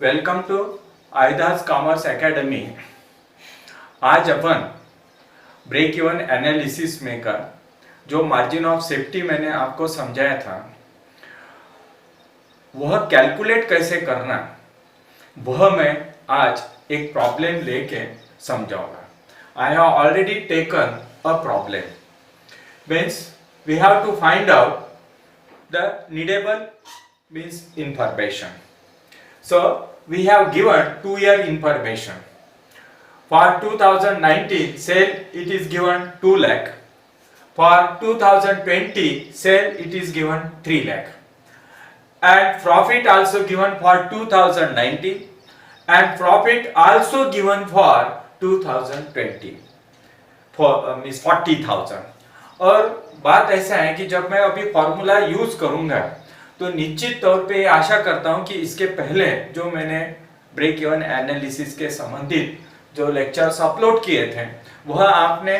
Welcome to आयदास commerce academy. आज अपन ब्रेक इवन एनालिसिस में का जो मार्जिन ऑफ सेफ्टी मैंने आपको समझाया था वह कैलकुलेट कैसे करना वह मैं आज एक प्रॉब्लम लेके समझाऊंगा। I have already taken a problem means we have to find out the needable means information. So we have given 2-year information. For 2019 sale it is given 2 lakh. For 2020 sale it is given 3 lakh. And profit also given for 2019 and profit also given for 2020 for means 40,000. और बात ऐसा है कि जब मैं अभी formula use करूंगा तो निश्चित तौर पे आशा करता हूं कि इसके पहले जो मैंने ब्रेक इवन एनालिसिस के संबंधित जो लेक्चर्स अपलोड किए थे वह आपने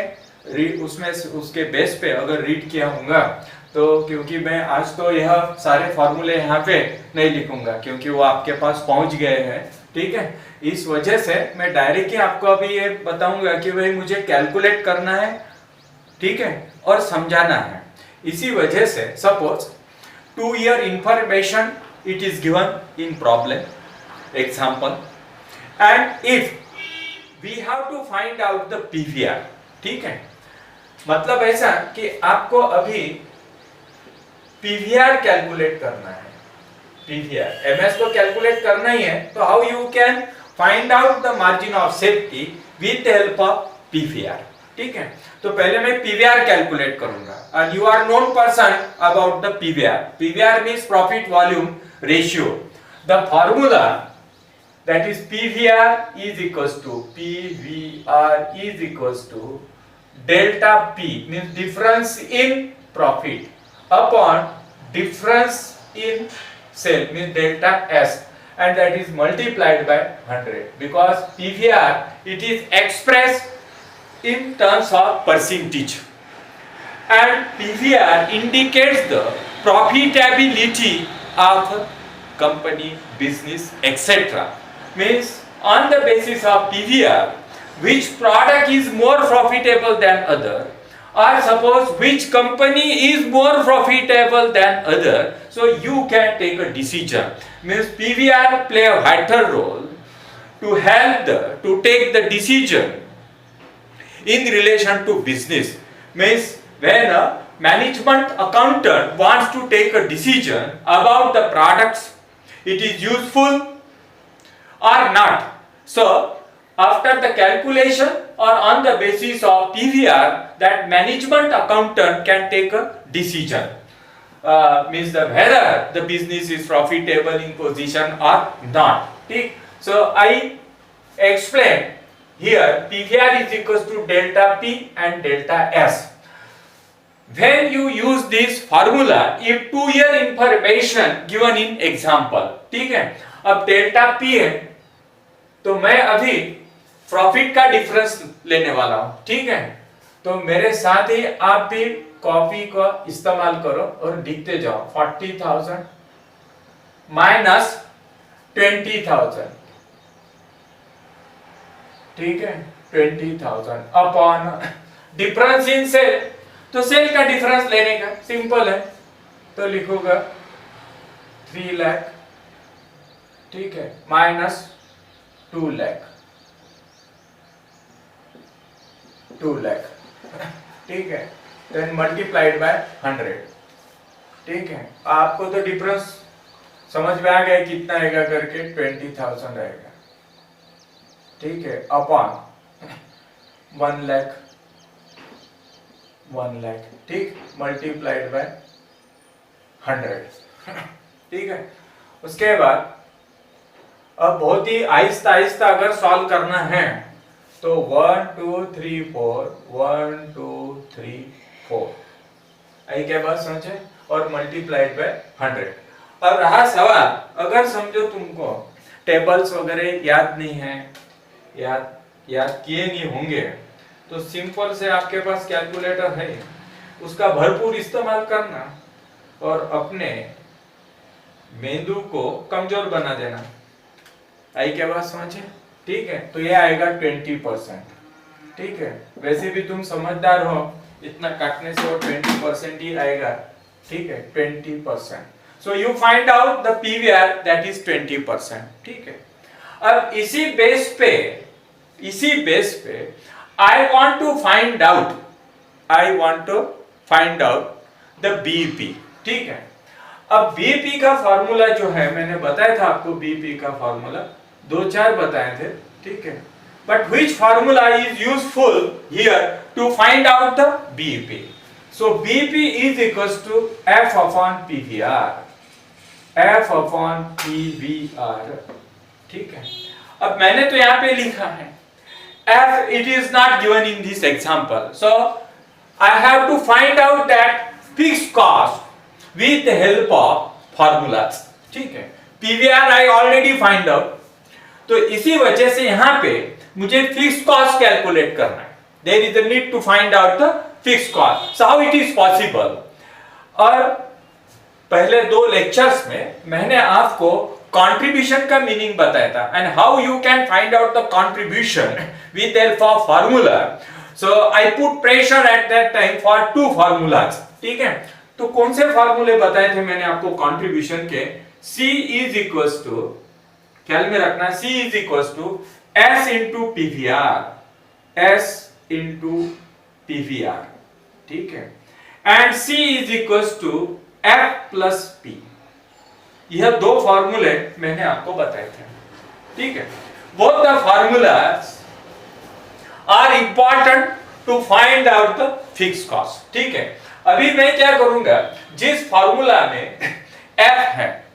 उसमें उसके बेस पे अगर रीड किया होगा तो क्योंकि मैं आज तो यह सारे फॉर्मूले यहाँ पे नहीं लिखूंगा क्योंकि वो आपके पास पहुंच गए हैं. ठीक है, इस वजह से मैं डायरेक्टली आपको अभी ये बताऊंगा कि भाई मुझे कैलकुलेट करना है, ठीक है, और समझाना है. इसी वजह से suppose 2-year information it is given in problem example and if we have to find out the PVR. ठीक है, मतलब ऐसा कि आपको अभी PVR कैलकुलेट करना है. PVR MS को कैलकुलेट करना ही है तो how you can find out the margin of safety with help of PVR. ठीक है, तो पहले मैं PVR कैलकुलेट करूंगा and you are known person about the PVR. PVR means profit volume ratio. The formula that is PVR is equals to delta P means difference in profit upon difference in sale means delta S and that is multiplied by 100 because PVR it is expressed in terms of percentage and PVR indicates the profitability of company, business, etc. Means on the basis of PVR which product is more profitable than other or suppose which company is more profitable than other, so you can take a decision. Means PVR play a vital role to help to take the decision in relation to business. Means when a management accountant wants to take a decision about the products it is useful or not, so after the calculation or on the basis of PVR that management accountant can take a decision means the whether the business is profitable in position or not. ठीक, so I explain here PVR is equals to delta P and delta S. When you use this formula if 2-year information given in example, ठीक है, अब delta P है तो मैं अभी profit का difference लेने वाला हूं. ठीक है, तो मेरे साथ ही आप भी कॉपी का इस्तेमाल करो और लिखते जाओ 40,000 माइनस 20,000. ठीक है, 20,000 अपॉन डिफरेंस इन सेल, तो सेल का डिफरेंस लेने का सिंपल है तो लिखूंगा 3 लाख. ठीक है, माइनस 2 लाख. ठीक है, देन मल्टीप्लाइड बाय 100. ठीक है, आपको तो डिफरेंस समझ में आ गया कितना आएगा करके 20,000 आएगा. ठीक है, अपॉन 1 लाख. ठीक, मल्टीप्लाइड बाय 100. ठीक है, उसके बाद अब बहुत ही आहिस्ता आहिस्ता अगर सॉल्व करना है तो 1 2 3 4 1 2 3 4 आई क्या बात समझे और मल्टीप्लाइड बाय 100. अब रहा सवाल, अगर समझो तुमको टेबल्स वगैरह याद नहीं है, याद किए नहीं होंगे तो सिंपल से आपके पास कैलकुलेटर है उसका भरपूर इस्तेमाल करना और अपने मेंदू को कमजोर बना देना. आई क्या बात समझे? ठीक है, तो ये आएगा 20%। ठीक है, वैसे भी तुम समझदार हो, इतना काटने से वो 20% ही आएगा। ठीक है, 20%। So you find out the PVR that is 20%। ठीक है, अब इसी बेस पे I want to find out the BP. ठीक है, अब बीपी का फार्मूला जो है, मैंने बताया था आपको बीपी का फार्मूला 2-4 बताए थे। ठीक है, but which formula is useful here to find out the BP? So BP is equals to F upon PVR. ठीक है, अब मैंने तो यहां पे लिखा है F, it is not given in this example, so I have to find out that fixed cost with the help of formulas. ठीक है, PVR I already find out, तो इसी वजह से यहाँ पे मुझे फिक्स कॉस्ट कैलकुलेट करना है। There is a need to find out the fixed cost. So how it is possible? और पहले 2 लेक्चर्स में मैंने आपको कंट्रीब्यूशन का मीनिंग बताया था, and how you can find out the contribution with help of formula. So I put pressure at that time for 2 formulas. ठीक है, तो कौन से फार्मूले बताए थे मैंने आपको कंट्रीब्यूशन के? C इज इक्वल्स टू, ख्याल में रखना, C is equals to S into PVR। ठीक है, and C is equals to F plus P। यह 2 फार्मूले मैंने आपको बताए थे। ठीक है, both the formulas are important to find out the fix cost. ठीक है, अभी मैं क्या करूंगा, जिस फार्मूला में F है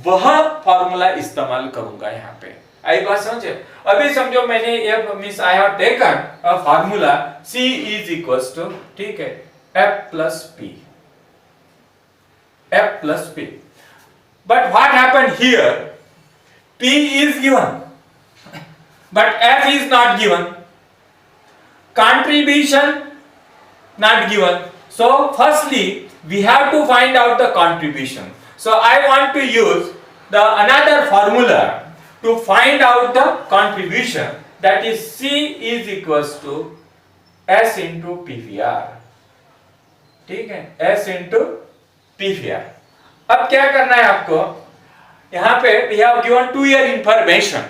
वह फार्मूला इस्तेमाल करूंगा यहाँ पे। आई बात समझे? अभी समझो मैंने F means I have taken a formula C is equals to, ठीक है, F plus P। But what happened here? P is given, but F is not given. Contribution not given. So firstly, we have to find out the contribution. So I want to use the another formula to find out the contribution. That is C is equals to S into PVR. ठीक है, S into PVR। अब क्या करना है आपको, यहाँ पे we have given 2 year information,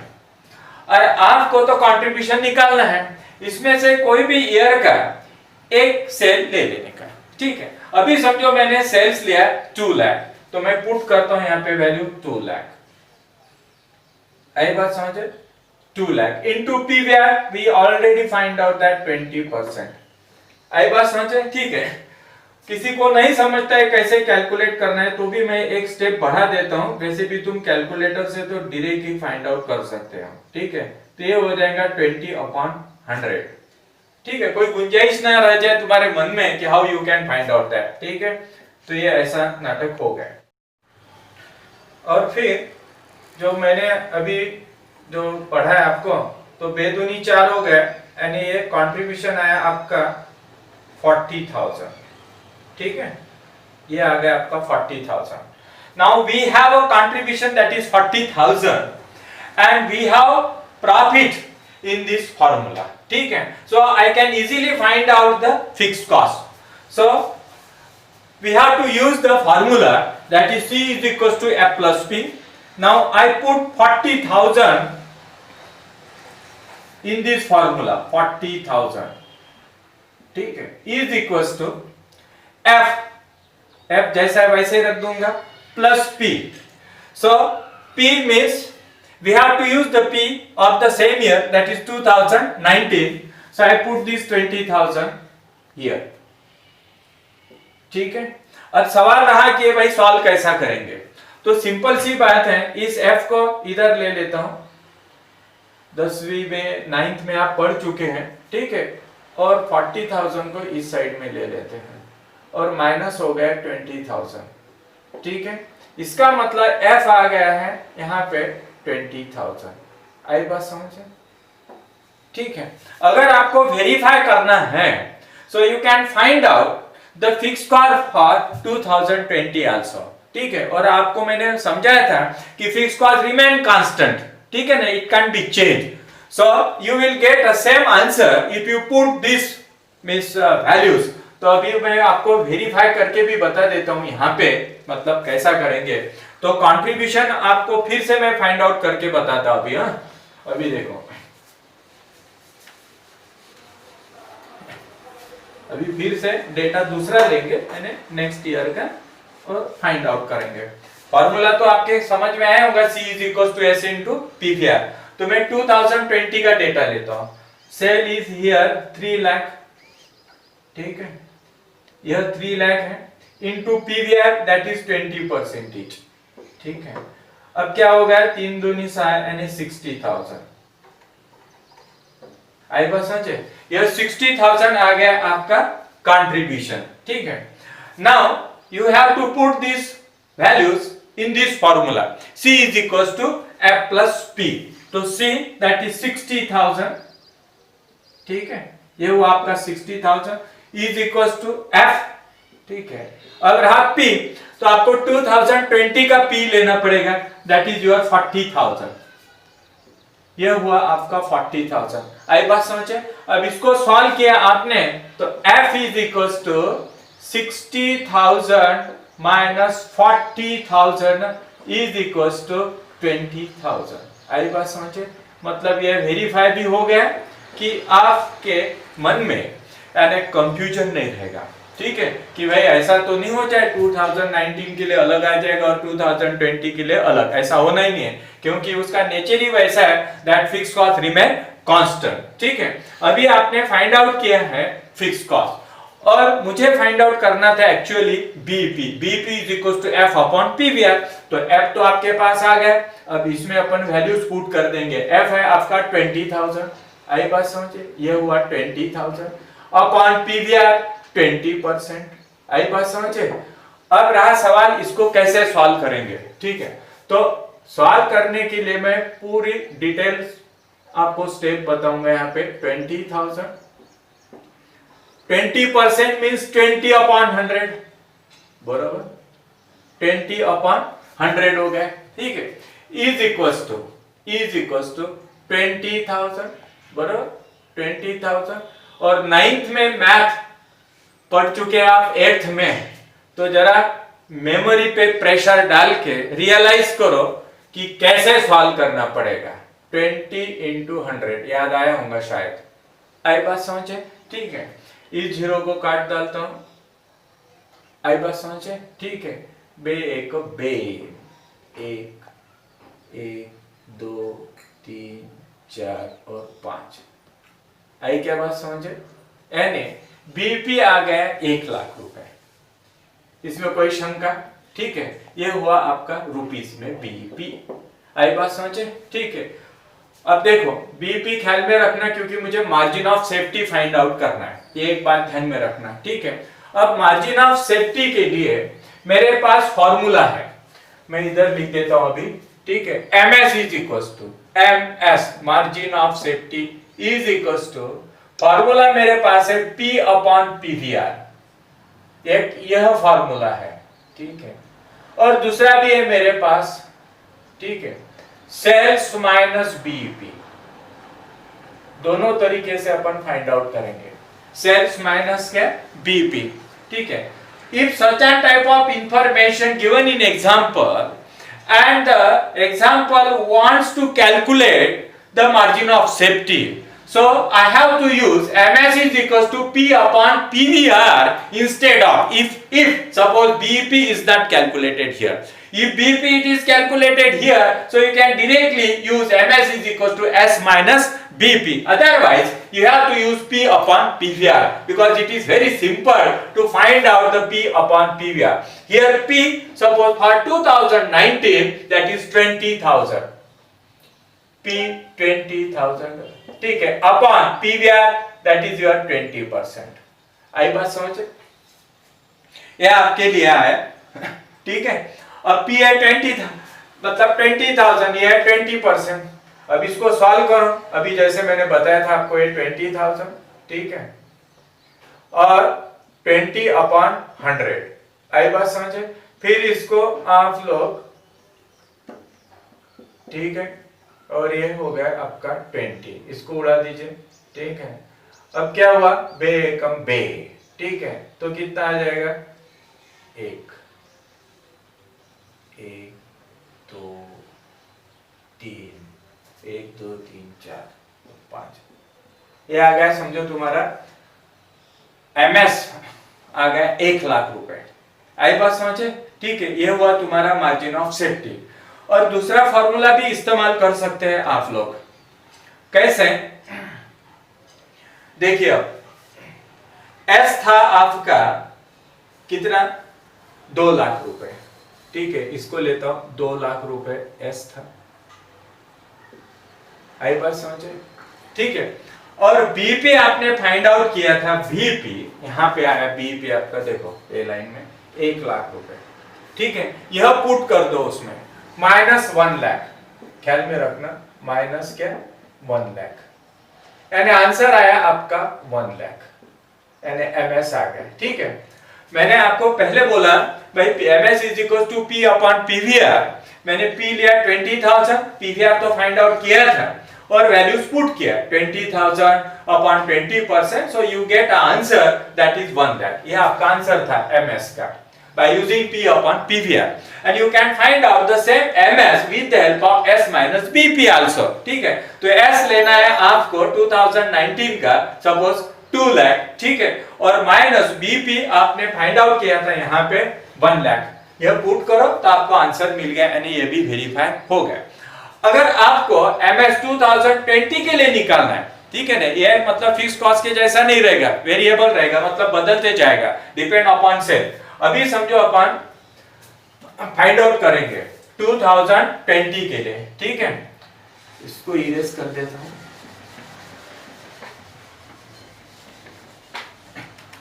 और आपको तो कंट्रीब्यूशन निकालना है। इसमें से कोई भी ईयर का एक सेल ले लेने का। ठीक है, अभी समझो मैंने सेल्स लिया 2 लाख, तो मैं पुट करता हूं यहाँ पे वैल्यू 2 लाख। आई बात समझे? 2 lakh into PVR, we already find out that 20%। आई बात समझे? ठीक है, किसी को नहीं समझता है कैसे कैलकुलेट करना है तो भी मैं एक स्टेप बढ़ा देता हूं। वैसे भी तुम कैलकुलेटर से तो डायरेक्ट ही फाइंड आउट कर सकते हो। ठीक है, तो ये हो जाएगा 20/100। ठीक है, कोई गुंजाइश ना रह जाए तुम्हारे मन में कि how you can find out that. ठीक है, तो ये ऐसा नाटक हो गया। और फिर जो मैंने अभी जो पढ़ा है आपको, तो बेदुनी 4 हो गए, यानी ये कंट्रीब्यूशन आया आपका 40,000। ठीक है, ये आ गया आपका 40,000। Now we have a contribution that is 40,000 and we have profit in this formula. ठीक है, so I can easily find out the fixed cost. So we have to use the formula that is C is equals to F plus P। Now I put 40,000 in this formula, 40,000। ठीक है, is equals to F जैसा है वैसे रख दूंगा, plus P। So P means we have to use the P of the same year, that is 2019. So I put this 20,000 here. ठीक है, अब सवाल रहा कि भाई सॉल्व कैसा करेंगे, तो सिंपल सी बात है, इस F को इधर ले लेता हूं। 10वीं में 9th में आप पढ़ चुके हैं। ठीक है, और 40,000 को इस साइड में ले लेते हैं और माइनस हो गया 20,000। ठीक है, इसका मतलब F आ गया है यहाँ पे 20,000। आई बात समझे? ठीक है, अगर आपको वेरीफाई करना है, so you can find out the fixed cost for 2020 also. ठीक है, और आपको मैंने समझाया था कि फिक्स्ड कॉस्ट रिमेन कांस्टेंट। ठीक है ना, it can be change. So you will get a same answer if you put this means values. तो अभी मैं आपको वेरीफाई करके भी बता देता हूं यहाँ पे, मतलब कैसा करेंगे. तो कंट्रीब्यूशन आपको फिर से मैं फाइंड आउट करके बताता हूं अभी. अभी देखो, अभी फिर से डेटा दूसरा लेंगे नेक्स्ट ईयर का और फाइंड आउट करेंगे. फॉर्मूला तो आपके समझ में आया होगा, C is equals to S into PVR. तो मैं 2020 का डेटा लेता हूं. सेल इज हियर 3 लाख, ठीक है, यह 3 लाख है, इनटू PVR दैट इज 20%, ठीक है. अब क्या होगा, 3 दूनी 6 यानी 60,000. आई बात समझे, यह 60,000 आ गया आपका कंट्रीब्यूशन, ठीक है. Now you have to put this values in this formula. C is equals to F plus P. तो C that is 60,000, ठीक है, ये हुआ आपका 60,000 is equals to F, ठीक है. अब रहा P, तो आपको 2020 का P लेना पड़ेगा, that is your 40,000. ये हुआ आपका 40,000. आई बात समझे. अब इसको सॉल्व किया आपने तो F is equals to 60,000 minus 40,000 is equals to 20,000. आई बात समझे. मतलब ये वेरीफाई भी हो गया कि आपके मन में यानी कंफ्यूजन नहीं रहेगा, ठीक है, कि भाई ऐसा तो नहीं हो जाए 2019 के लिए अलग आ जाएगा और 2020 के लिए अलग. ऐसा होना ही नहीं है, क्योंकि उसका नेचर ही वैसा है that fix cost remain constant, ठीक है. अभी आपने फाइंड आउट किया है फिक्स कॉस्ट और मुझे फाइंड आउट करना था actually BP. BP is equal to F upon PVR. तो एफ तो आपके पास आ गया, अब इसमें अपन वैल्यूज पुट कर देंगे. एफ है आपका 20,000. आई बात समझे, ये हुआ 20,000 अपॉन पीवीआर 20%. आई बात समझे. अब रहा सवाल इसको कैसे सॉल्व करेंगे, ठीक है. तो सॉल्व करने के लिए मैं पूरी डिटेल्स आपको स्टेप बताऊंगा. यहाँ पे 20,000, 20% मीन्स 20 अपॉन 100, बराबर 20 अपॉन 100 हो गया, ठीक है. इज इक्वल्स टू 20,000, बराबर 20,000. और 9th में मैथ पढ़ चुके आप, 8th में, तो जरा मेमोरी पे प्रेशर डाल के रियलाइज करो कि कैसे सॉल्व करना पड़ेगा. 20 into 100 याद आया होगा शायद. आई बात समझे, ठीक है. इस जीरो को काट डालता हूं. आई बात समझे, ठीक है. बे 1 2 3 4 और 5. आई क्या बात समझे. यानी बीपी आ गया 1 लाख रुपए, इसमें कोई शंका, ठीक है. ये हुआ आपका रुपीस में बीपी. आई बात समझे, ठीक है. अब देखो बीपी ख्याल में रखना, क्योंकि मुझे margin of safety find out करना है, ये एक बात ध्यान में रखना, ठीक है. अब मार्जिन ऑफ सेफ्टी के लिए मेरे पास फॉर्मूला है, मैं इधर लिख देता हूं अभी, ठीक है. MS is equals to MS, margin of safety is equals to, formula मेरे पास है P अपॉन PVR. एक यह फॉर्मूला है, ठीक है. और दूसरा भी है मेरे पास, ठीक है, सेल्स माइनस बीईपी. दोनों तरीके से अपन फाइंड आउट करेंगे. सेल्स माइनस क्या, बीईपी, ठीक है. If such an type of information given in example and the example wants to calculate the margin of safety, so I have to use MS is equals to P upon PVR instead of, if suppose BEP is not calculated here. If BEP it is calculated here, so you can directly use MS is equals to S minus BEP. Otherwise you have to use P upon PVR, because it is very simple to find out the P upon PVR. Here P, suppose for 2019 that is 20,000. P 20,000, ठीक है, upon PVR that is your 20%. आई बात समझे, यह आपके लिए है, ठीक है. अब P है 20, मतलब 20,000, ये है 20%. अब इसको सॉल्व करो, अभी जैसे मैंने बताया था आपको, ये 20,000, ठीक है, और 20 अपॉन 100. आई बात समझे. फिर इसको आप लोग, ठीक है, और ये हो गया आपका 20, इसको उड़ा दीजिए, ठीक है। अब क्या हुआ, बे एकम बे, ठीक है, तो कितना आ जाएगा, 1 1 2 3, 1 2 3 4 5, ये आ गया समझो तुम्हारा एमएस आ गया 1,00,000 रुपए। आई बात समझे, ठीक है। ये हुआ तुम्हारा मार्जिन ऑफ सेफ्टी। और दूसरा फॉर्मूला भी इस्तेमाल कर सकते हैं आप लोग, कैसे, देखिए अब एस था आपका कितना, 2,00,000 रुपए, ठीक है, इसको लेता हूं 2,00,000 रुपए एस था। आई बात समझे, ठीक है। और बीपी आपने फाइंड आउट किया था, वीपी यहां पे आया, बीपी आपका देखो ए लाइन में 1,00,000 रुपए, ठीक है। यह पुट कर दो उसमें, माइनस 1,00,000, ख्याल में रखना, माइनस क्या, 1,00,000, यानी आंसर आया आपका 1,00,000, यानी एमएस आ गया, ठीक है। मैंने आपको पहले बोला भाई MS is equal to P upon PVR, मैंने पी लिया 20,000, पीवीआर तो फाइंड आउट किया था और वैल्यूज पुट किया 20,000 upon 20%, so you get answer that is 1,00,000। यह आपका आंसर था एमएस का by using P upon PVR, and you can find out the same MS with the help of S minus BP also, ठीक है। तो S लेना है आपको 2019 का, सपोज 2,00,000, ठीक है, और माइनस BP आपने फाइंड आउट किया था यहाँ पे 1,00,000, यह पुट करो तो आपको आंसर मिल गया, यानी ये भी वेरीफाई हो गया। अगर आपको MS 2020 के लिए निकालना है, ठीक है ना, ये मतलब फिक्स कॉस्ट के जैसा नहीं रहेगा, वेरिएबल रहेगा, मतलब बदलते जाएगा, डिपेंड अपॉन सेल। अभी समझो अपन फाइंड आउट करेंगे 2020 के लिए, ठीक है, इसको इरेज कर देता हूं।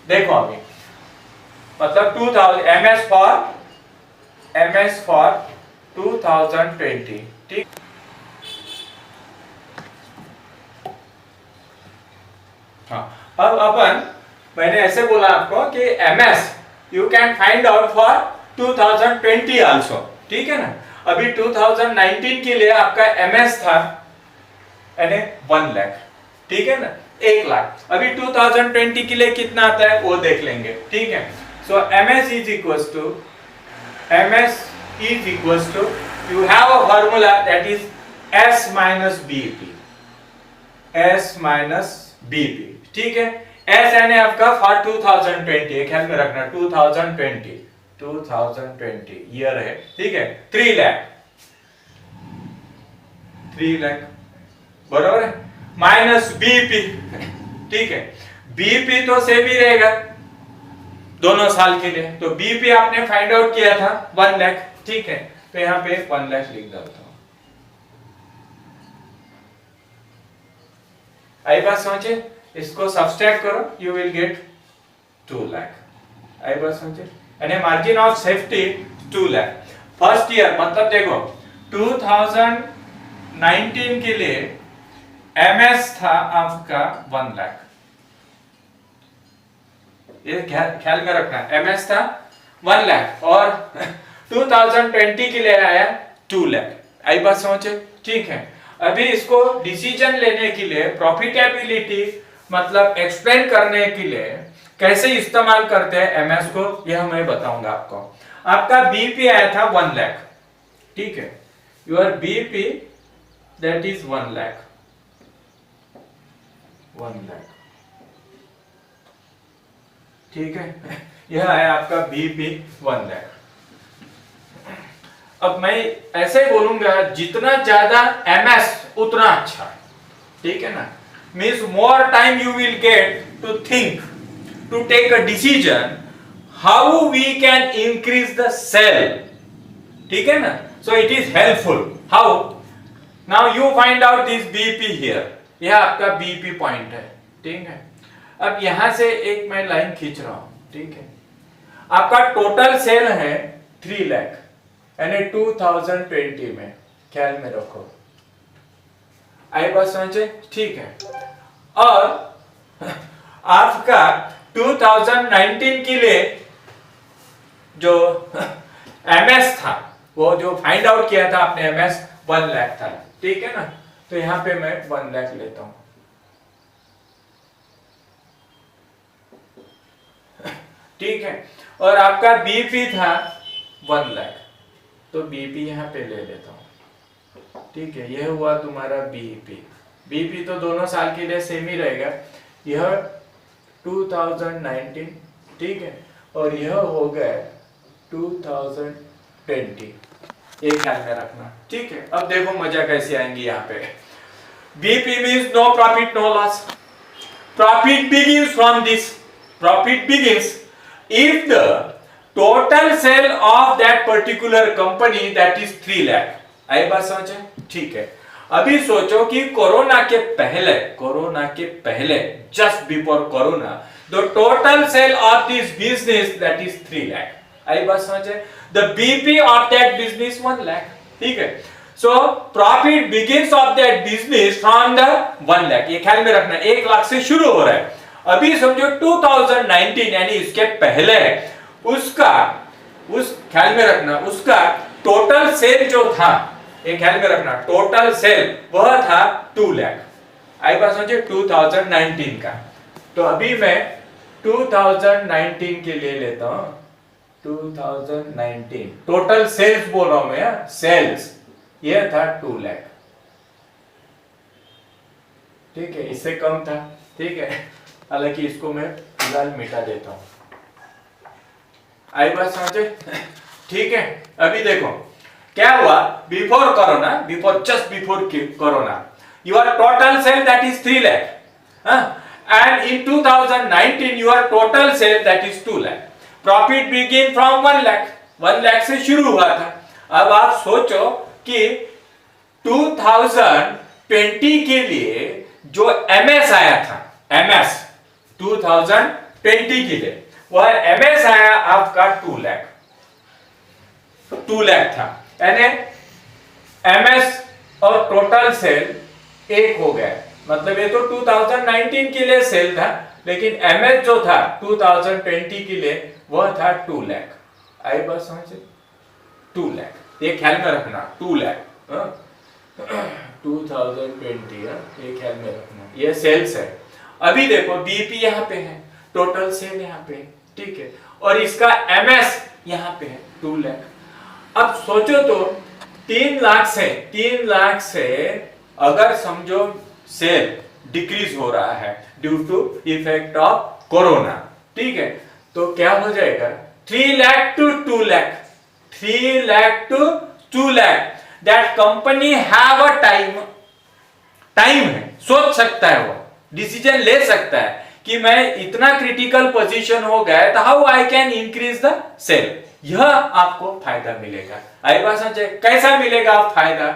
देखो अभी मतलब 2000 एमएस फॉर 2020, ठीक। हाँ, अब अपन मैंने ऐसे बोला आपको कि MS you can find out for 2020 also, ठीक है ना। अभी 2019 के लिए आपका एमएस था यानी 1,00,000, ठीक है ना, 1,00,000। अभी 2020 के लिए कितना आता है वो देख लेंगे, ठीक है। So MS is equals to you have a formula that is S minus BP, ठीक है। एस यानी आपका फॉर 2020, ख्याल में रखना 2020 ईयर है, ठीक है। 3,00,000 बराबर है, माइनस बीपी, ठीक है। बीपी तो सेम ही रहेगा दोनों साल के लिए, तो बीपी आपने फाइंड आउट किया था 1,00,000, ठीक है, तो यहां पे 1,00,000 लिख डालता हूं। आई बात समझे, इसको सब्सट्रैक्ट करो, यू विल गेट 2,00,000। आई बात समझे, यानी margin of safety 2,00,000। First year मतलब देखो 2019 के लिए एमएस था आपका 1,00,000, ये ख्याल में रखना, एमएस था 1,00,000 और 2020 के लिए आया 2,00,000। आई बात समझे, ठीक है। अभी इसको डिसीजन लेने के लिए, प्रॉफिटेबिलिटी मतलब एक्सप्लेन करने के लिए कैसे इस्तेमाल करते हैं एमएस को, यह मैं बताऊंगा आपको। आपका बीपी आया था 1,00,000, ठीक है, योर बीपी दैट इज 1,00,000, ठीक है, यह है आपका बीपी 1,00,000। अब मैं ऐसे बोलूंगा जितना ज्यादा एमएस उतना अच्छा, ठीक है ना, means more time you will get to think, to take a decision how we can increase the sale, ठीक है ना। So it is helpful. How? Now you find out this BP here, यह आपका BP पॉइंट है, ठीक है। अब यहां से एक मैं लाइन खींच रहा हूं, ठीक है। आपका टोटल सेल है 3,00,000 यानी 2020 में, ख्याल में रखो। आई बात समझे, ठीक है। और आपका 2019 के लिए जो एमएस था, वो जो फाइंड आउट किया था आपने एमएस 1 लाख था, ठीक है ना। तो यहाँ पे मैं 1 लाख लेता हूं, ठीक है। और आपका बीपी था 1 लाख, तो बीपी यहाँ पे ले लेता हूं, ठीक है। यह हुआ तुम्हारा बीपी। बीपी तो दोनों साल के लिए सेम ही रहेगा। यह 2019, ठीक है, और यह हो गया 2020, एक ख्याल में रखना, ठीक है। अब देखो मजा कैसे आएंगी यहाँ पे। BP means no profit no loss. Profit begins from this. Profit begins if the total sale of that particular company that is 3 lakh. आई बात समझे, ठीक है। अभी सोचो कि कोरोना के पहले just before corona the total sale of this business that is 3 lakh. आई बात समझे। The BP of that business 1 lakh, ठीक है। So profit begins of that business from the 1 lakh. ये ख्याल में रखना, 1 लाख से शुरू हो रहा है। अभी समझो 2019 यानी इसके पहले उस ख्याल में रखना, उसका टोटल सेल जो था, ये ख्याल में रखना, टोटल सेल वह था 2 लाख। आई बात समझे, 2019 का। तो अभी मैं 2019 के लिए लेता हूं, 2019 टोटल सेल्स बोल रहा हूं मैं, सेल्स यह था 2 लाख, ठीक है। इससे कम था, ठीक है। हालांकि इसको मैं फिलहाल मिटा देता हूं। आई बात समझे, ठीक है। अभी देखो क्या हुआ, before corona, just before corona your total sale that is 3 lakh, and in 2019 your total sale that is 2 lakh. Profit begin from 1 lakh, 1 lakh से शुरू हुआ था। अब आप सोचो कि 2020 के लिए जो एमएस आया था, एमएस 2020 के लिए वह एमएस आया आपका 2 लाख था, यानी एमएस और टोटल सेल एक हो गया। मतलब ये तो 2019 के लिए सेल था, लेकिन एमएस जो था 2020 के लिए वह था 2 लाख। आई बात समझे, 2 लाख, ये ख्याल में रखना, 2 लाख 2020, ये ख्याल में रखना, ये सेल्स है। अभी देखो बीपी यहाँ पे है, टोटल सेल यहाँ पे, ठीक है, और इसका एमएस यहाँ पे है 2 लाख। अब सोचो तो 3 लाख से अगर समझो सेल डिक्रीज हो रहा है due to effect of corona, ठीक है, तो क्या हो जाएगा 3 lakh to 2 lakh, 3 lakh to 2 lakh. That company have a time है, सोच सकता है, वो डिसीजन ले सकता है कि मैं इतना क्रिटिकल पोजीशन हो गया है, तो how I can increase the sale. यह आपको फायदा मिलेगा। आई बात समझे, कैसा मिलेगा फायदा,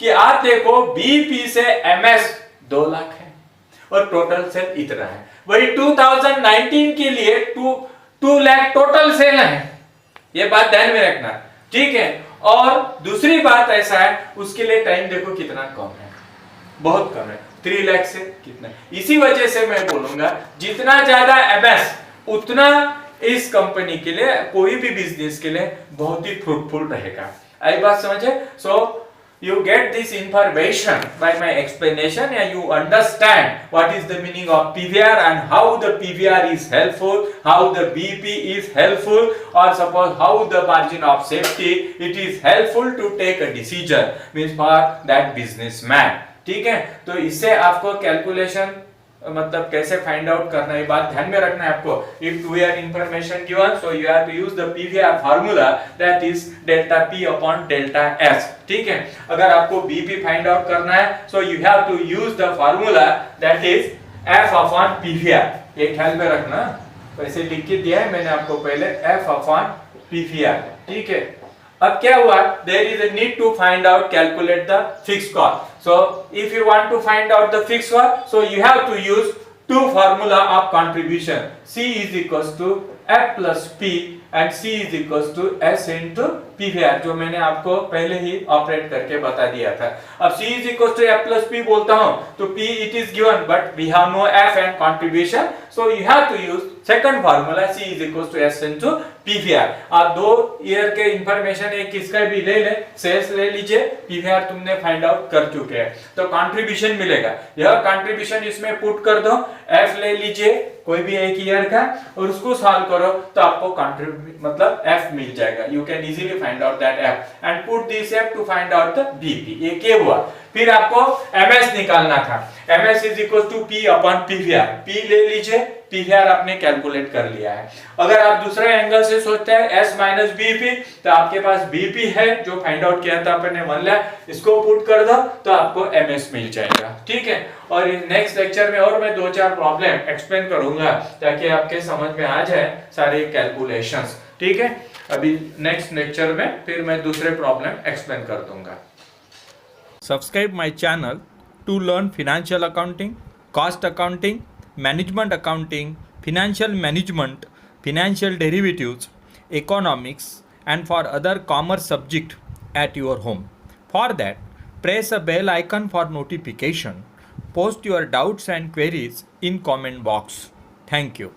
कि आप देखो बीपी से एमएस 2 लाख है और टोटल सेल इतना है। वही 2019 के लिए 2 लाख टोटल सेल है, ये बात ध्यान में रखना, ठीक है। और दूसरी बात ऐसा है, उसके लिए टाइम देखो कितना कम है, बहुत कम है, 3 लाख से कितना। इसी वजह से मैं बोलूंगा जितना ज्यादा एमएस उतना इस कंपनी के लिए, कोई भी बिजनेस के लिए बहुत ही फ्रूटफुल रहेगा। आई बात समझे। सो you get this information by my explanation and you understand what is the meaning of PVR and how the PVR is helpful, how the BP is helpful, or suppose how the margin of safety it is helpful to take a decision means for that businessman, ठीक है। तो इससे आपको calculation मतलब कैसे find out करना है, ये बात ध्यान में रखना है आपको। If we are information given, so you have to use the PVR formula that is delta P upon delta S, ठीक है। अगर आपको बीपी फाइंड आउट करना है, so you have to use the formula that is F upon PVR, ये ख्याल में रखना। वैसे लिख के दिया है मैंने आपको पहले, एफ अपॉन पीवीआर, ठीक है। अब क्या हुआ, there is a need to find out, calculate the fixed cost. So if you want to find out the fixed cost, so you have to use two formula of contribution. C is equals to F plus P and C is equal to S into PVR, जो मैंने आपको पहले ही operate करके बता दिया था। अब C is equal to F plus P बोलता हूं तो P it is given but we have no F and contribution, so you have to use second formula C is equal to S into PVR। आप 2 year के information एक किसका भी ले ले, सेल्स ले लीजिए, PVR तुमने फाइंड आउट कर चुके हैं, तो कंट्रीब्यूशन मिलेगा। यह कंट्रीब्यूशन इसमें पुट कर दो, F ले लीजिए कोई भी एक ईयर का और उसको सॉल्व करो तो आपको मतलब F मिल जाएगा। You can easily find out that F and put this F to find out the BP। ये क्या हुआ, फिर आपको MS निकालना था। MS is equal to P upon PVR, P ले लीजिए, PVR आपने कैलकुलेट कर लिया है। अगर आप दूसरे एंगल से सोचते हैं S माइनस BP, तो आपके पास BP है जो फाइंड आउट किया था अपने 1 लाख, इसको पुट कर दो तो आपको MS मिल जाएगा। ठीक है, और नेक्स्ट लेक्चर में और मैं 2-4 प्रॉब्लम एक्सप्लेन करूंगा ताकि आपके समझ में आ जाए सारे कैलकुलेशंस। ठीक है, अभी नेक्स्ट लेक्चर में फिर मैं दूसरे प्रॉब्लम एक्सप्लेन कर दूंगा। Subscribe my channel to learn financial accounting, cost accounting, management accounting, financial management, financial derivatives, economics, and for other commerce subject at your home. For that, press a bell icon for notification. Post your doubts and queries in comment box. Thank you.